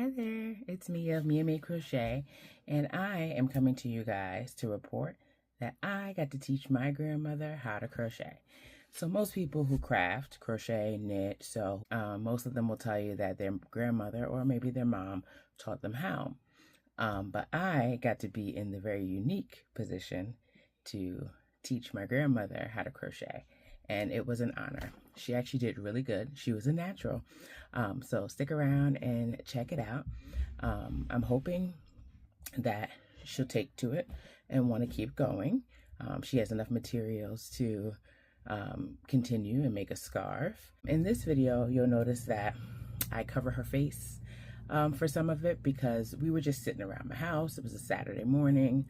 Hi there, it's me of MiaMadeCrochet, and I am coming to you guys to report that I got to teach my grandmother how to crochet. So most people who craft, crochet, knit, sew, most of them will tell you that their grandmother or maybe their mom taught them how. But I got to be in the very unique position to teach my grandmother how to crochet, and it was an honor. She actually did really good. She was a natural. So stick around and check it out. I'm hoping that she'll take to it and want to keep going. She has enough materials to continue and make a scarf. In this video, you'll notice that I cover her face for some of it because we were just sitting around my house. It was a Saturday morning.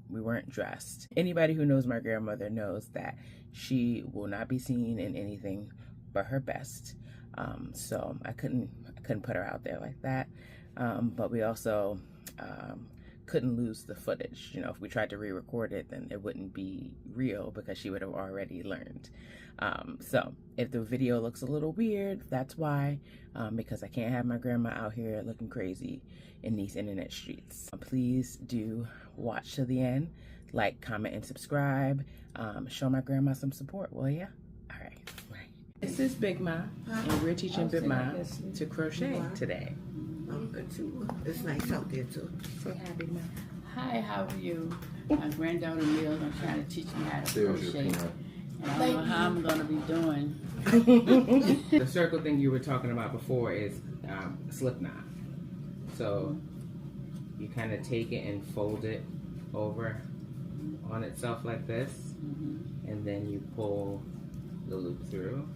We weren't dressed. Anybody who knows my grandmother knows that she will not be seen in anything but her best. So I couldn't put her out there like that. But we also couldn't lose the footage. You know, if we tried to re-record it, then it wouldn't be real because she would have already learned. So if the video looks a little weird, that's why, because I can't have my grandma out here looking crazy in these internet streets. Please do watch to the end, like, comment, and subscribe. Show my grandma some support, will ya? All right. This is Big Ma, and we're teaching Big Ma to crochet today. I'm good too. It's nice out there too. Say hi, Big Ma. Hi, how are you? My granddaughter Neil's trying to teach me how to crochet. And I don't know how I'm going to be doing. The circle thing you were talking about before is a slip knot. So you kind of take it and fold it over on itself like this, and then you pull the loop through,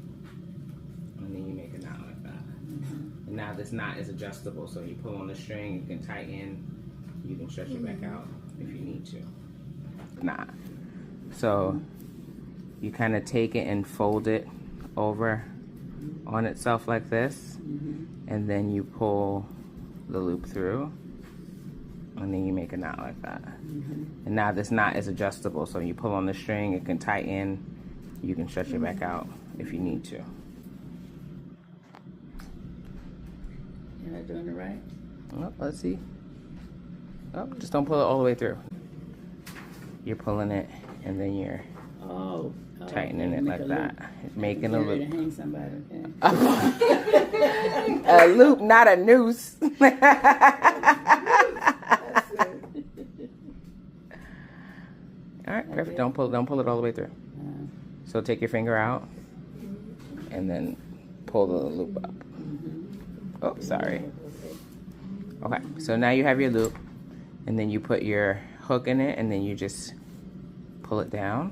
and then you make a knot like that. And now this knot is adjustable, so you pull on the string, you can tighten, you can stretch it back out if you need to. Knot. So you kind of take it and fold it over on itself like this, and then you pull the loop through, and then you make a knot like that. And now this knot is adjustable, so you pull on the string, it can tighten, you can stretch it back out if you need to. Am I doing it right? Oh, let's see. Oh, just don't pull it all the way through. You're pulling it, and then you're tightening it like that. It's making a loop. To hang somebody, okay. A loop, not a noose. All right, perfect. Don't pull it all the way through. So take your finger out, and then pull the loop up. Oh, sorry. Okay, so now you have your loop, and then you put your hook in it, and then you just pull it down.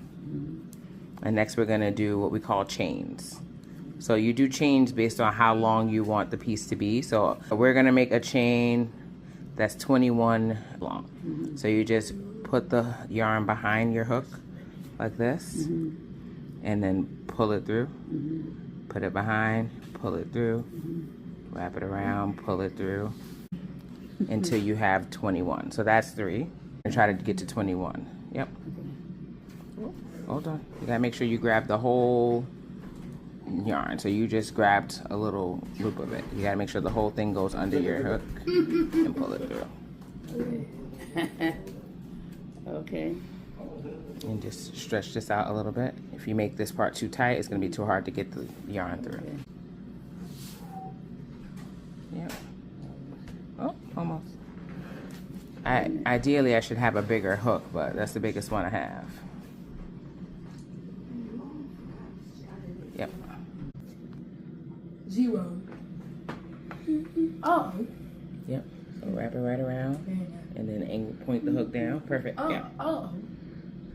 And next we're gonna do what we call chains. So you do chains based on how long you want the piece to be. So we're gonna make a chain that's 21 long. So you just put the yarn behind your hook like this, and then pull it through. Put it behind, pull it through, wrap it around, pull it through until you have 21. So that's 3. And try to get to 21. Yep. Hold on. You gotta make sure you grab the whole yarn. So you just grabbed a little loop of it. You gotta make sure the whole thing goes under your hook and pull it through. Okay. And just stretch this out a little bit. If you make this part too tight, it's gonna be too hard to get the yarn through. Yep. Oh, almost. Ideally, I should have a bigger hook, but that's the biggest one I have. Yep. 0. Oh. Yep. So wrap it right around, and then point the hook down. Perfect. Yeah. Oh.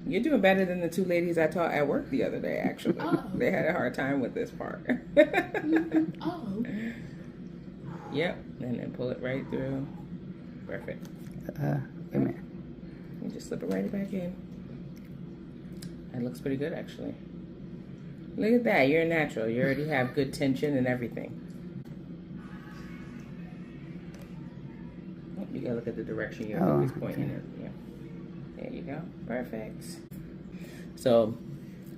You're doing better than the 2 ladies I taught at work the other day, actually. They had a hard time with this part. Oh. Yep. And then pull it right through. Perfect. Come here. You just slip it right back in. That looks pretty good, actually. Look at that. You're a natural. You already have good tension and everything. You gotta look at the direction your hook is pointing in. Yeah. There you go. Perfect. So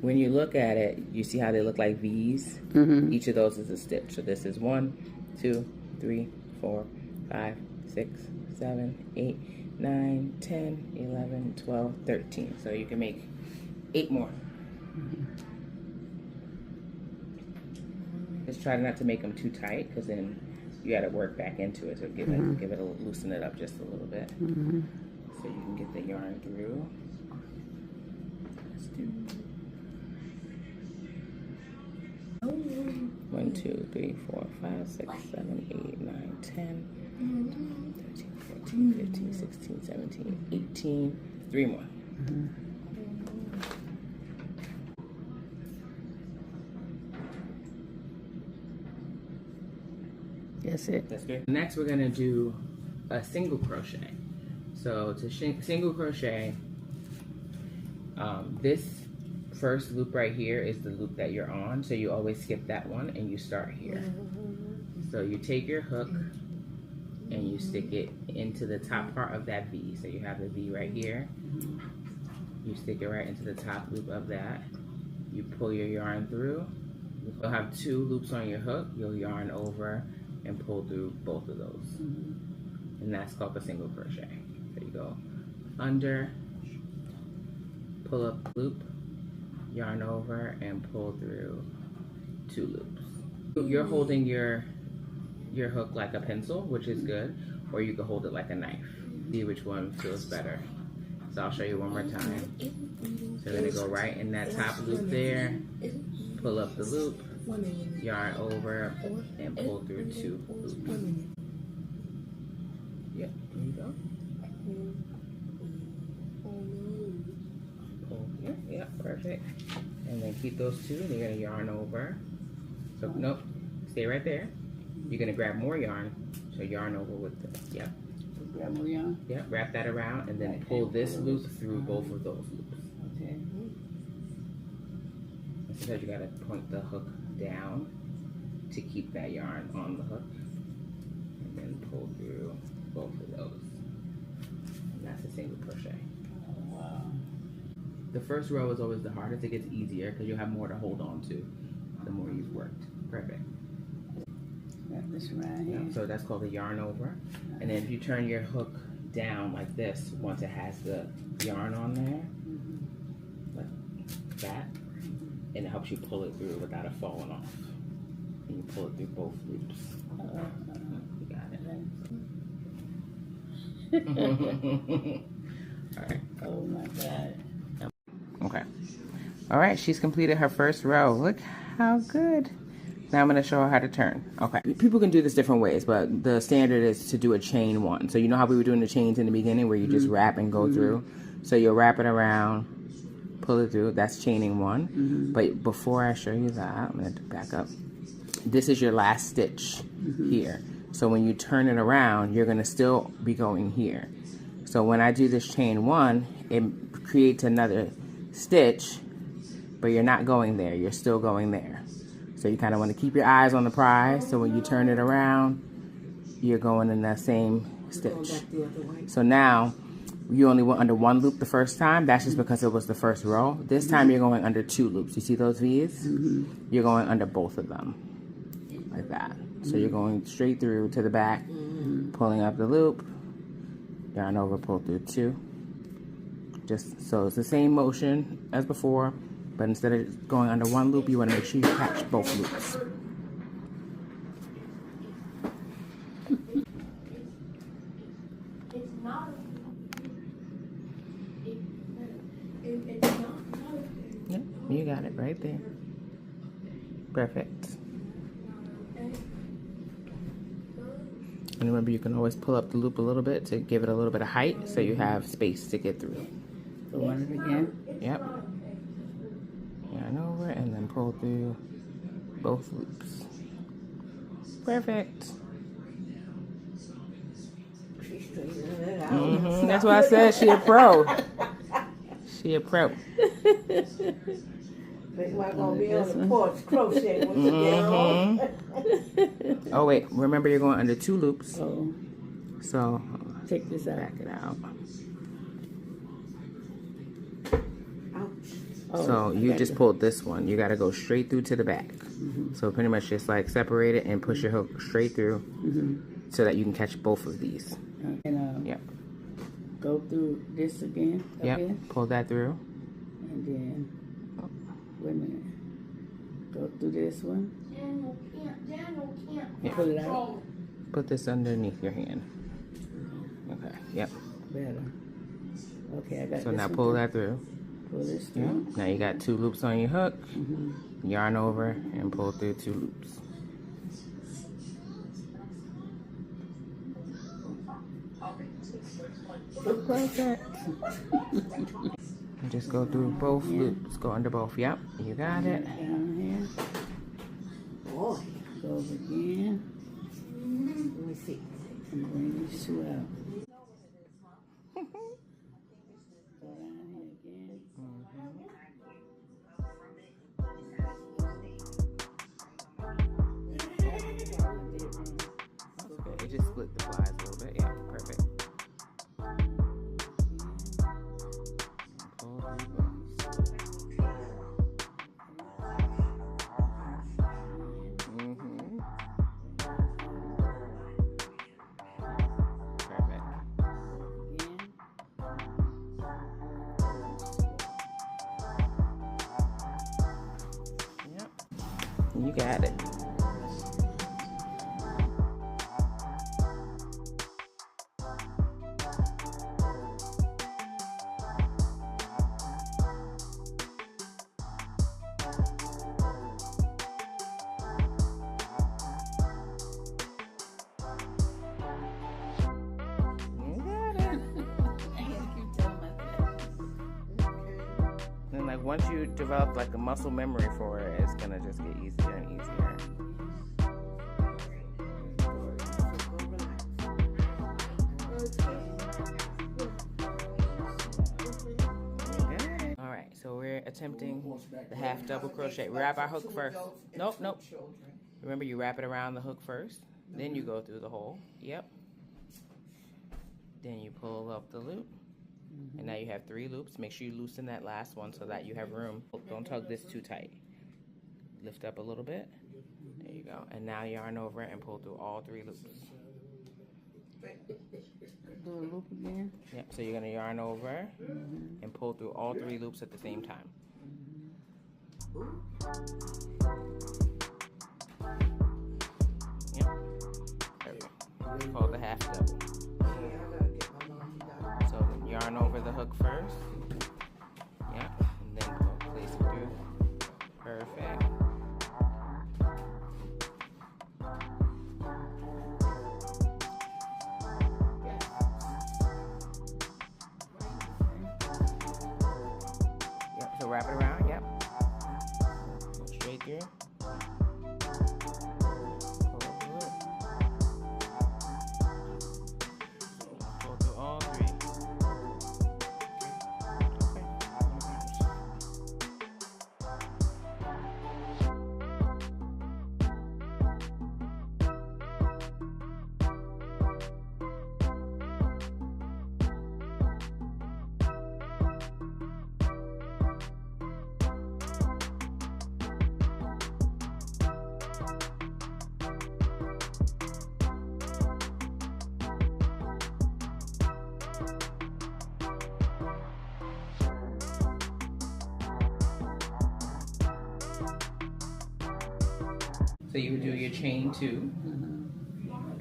when you look at it, you see how they look like V's? Each of those is a stitch. So this is 1, 2, 3, 4, 5, 6, 7, 8, 9, 10, 11, 12, 13. So you can make 8 more. Just try not to make them too tight, because then you got to work back into it. So give it loosen it up just a little bit, so you can get the yarn through. Let's do 1, 2, 3, 4, 5, 6, 7, 8, 9, 10, 13, 14, 15, 16, 17, 18. 3 more. That's it. That's good. Next, we're gonna do a single crochet. So to single crochet, this first loop right here is the loop that you're on. So you always skip that one and you start here. So you take your hook and you stick it into the top part of that V. So you have the V right here. You stick it right into the top loop of that. You pull your yarn through. You'll have 2 loops on your hook. You'll yarn over and pull through both of those. And that's called a single crochet. So you go under, pull up loop, yarn over, and pull through 2 loops. You're holding your hook like a pencil, which is good, or you can hold it like a knife. See which one feels better. So I'll show you one more time. So you're gonna go right in that top loop there, pull up the loop, yarn over, and pull through 2 loops. Yep, there you go. Pull here, yep, perfect. And then keep those 2, and you're gonna yarn over. So nope, stay right there. You're gonna grab more yarn, so yarn over with the, yep. Grab more yarn? Yep, wrap that around, and then pull this loop through both of those loops. Okay. And sometimes you gotta point the hook down to keep that yarn on the hook, and then pull through both of those. And that's a single crochet. Oh, wow. The first row is always the hardest. It gets easier because you'll have more to hold on to the more you've worked. Perfect. Wrap this around here. Yeah, so that's called the yarn over. And then if you turn your hook down like this, once it has the yarn on there, like that, and it helps you pull it through without it falling off. And you pull it through both loops. You got it. All right. Oh my God. Okay. All right, she's completed her first row. Look how good. Now I'm going to show her how to turn. Okay. People can do this different ways, but the standard is to do a chain 1. So you know how we were doing the chains in the beginning where you just wrap and go through? So you'll wrap it around, pull it through. That's chaining 1. But before I show you that, I'm going to back up. This is your last stitch here. So when you turn it around, you're going to still be going here. So when I do this chain 1, it creates another stitch, but you're not going there. You're still going there. So you kind of want to keep your eyes on the prize. So when you turn it around, you're going in that same stitch. So now you only went under 1 loop the first time. That's just because it was the first row. This time you're going under 2 loops. You see those V's? You're going under both of them like that. So you're going straight through to the back, pulling up the loop, yarn over, pull through 2. Just so it's the same motion as before, but instead of going under 1 loop, you want to make sure you catch both loops. Yep, you got it right there. Perfect. And remember, you can always pull up the loop a little bit to give it a little bit of height so you have space to get through. So run it again? Yep. Yarn over and then pull through both loops. Perfect. That's why I said she a pro. She a pro. That's why I'm gonna be on the porch crochet when you get home. Oh wait, remember you're going under 2 loops. Oh. So Take this out. back it out. Oh, So you just pulled this one. You got to go straight through to the back. So pretty much just like separate it and push your hook straight through. so that you can catch both of these. And Yep. go through this again. Yep. Okay? Pull that through. And then, wait a minute. Go through this one. Yeah. Pull it out. Put this underneath your hand. Okay. Yep. Better. Okay, I got So this now one pull through. that through. Pull this Yeah. through. Now you got 2 loops on your hook. Yarn over and pull through 2 loops. Perfect. And just go through both loops. Go under both. Yep. You got it. Down here. Boy. Go over again. Let me see. And bring these 2 out. Go down here again. Okay, it just split the flies a little bit. Yeah, perfect. Pull through both. Perfect. Again. Yep. You got it. And like once you develop like a muscle memory for it, it's gonna just get easier and easier. All right, so we're attempting the half double crochet. We wrap our hook first. Nope, nope. Remember, you wrap it around the hook first, then you go through the hole. Yep. Then you pull up the loop. And now you have 3 loops. Make sure you loosen that last one so that you have room. Don't tug this too tight. Lift up a little bit. There you go. And now yarn over and pull through all 3 loops. Do a loop again. Yep, so you're going to yarn over and pull through all 3 loops at the same time. Yep. Perfect. It's called the half double. So yarn over the hook first. Yep. And then place it through. Perfect. Yep. So wrap it around. Yep. Go straight through. Pull up the loop. Pull through all 3. So you would do your chain 2,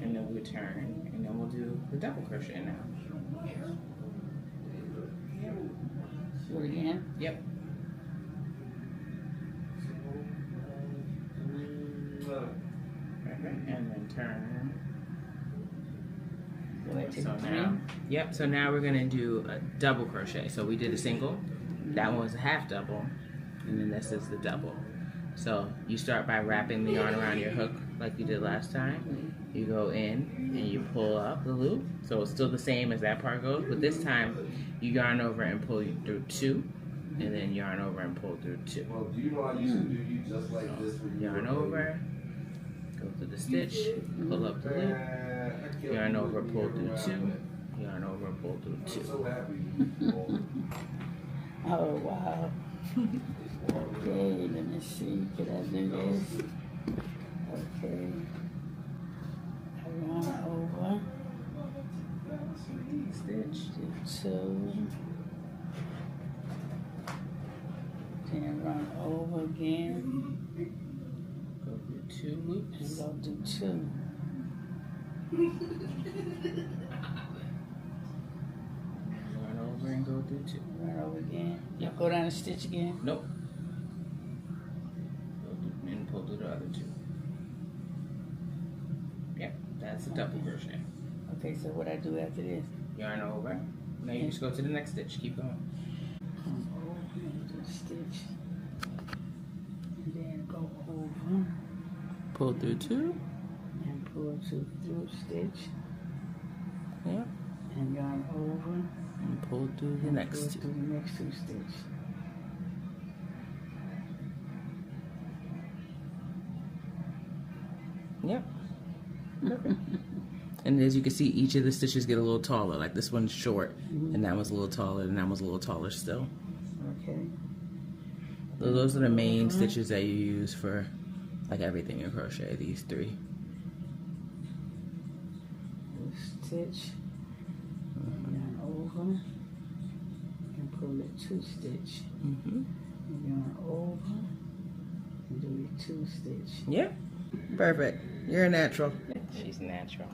and then we would turn, and then we'll do the double crochet now. Do it again. Yep. And then turn. So now, yep. So now we're gonna do a double crochet. So we did a single. That one was a half double, and then this is the double. So you start by wrapping the yarn around your hook like you did last time. You go in and you pull up the loop. So it's still the same as that part goes, but this time you yarn over and pull through 2, and then yarn over and pull through 2. Well, do you know I used to do you just like this when you Yarn were over, go through the stitch, pull up the loop, yarn over, pull through 2, yarn over, pull through 2. so happy. Oh, wow. Okay, let me see. Can I do this? Okay. Around two, then run over again, Go through 2 loops. and go do 2. Run over and go through 2. Run over again. Yep. Go down the stitch again. Nope. Go through and pull through the other 2. Yep, that's a double crochet. Okay, so what I do after this? Yarn over. Now you just go to the next stitch. Keep going. Come over and do stitch, and then go over Pull through 2. and pull 2 through stitch, Yep. and yarn over And pull through the and next go 2. through the next 2 stitch. Yep. Perfect. And as you can see, each of the stitches get a little taller. Like this one's short, and that one's a little taller, and that one's a little taller still. Okay. So those are the main stitches that you use for like everything in crochet, these 3. Do stitch, yarn over, and pull it 2 stitch, Mm-hmm. and yarn over, and do your 2 stitch. Yep. Perfect. You're a natural. She's natural.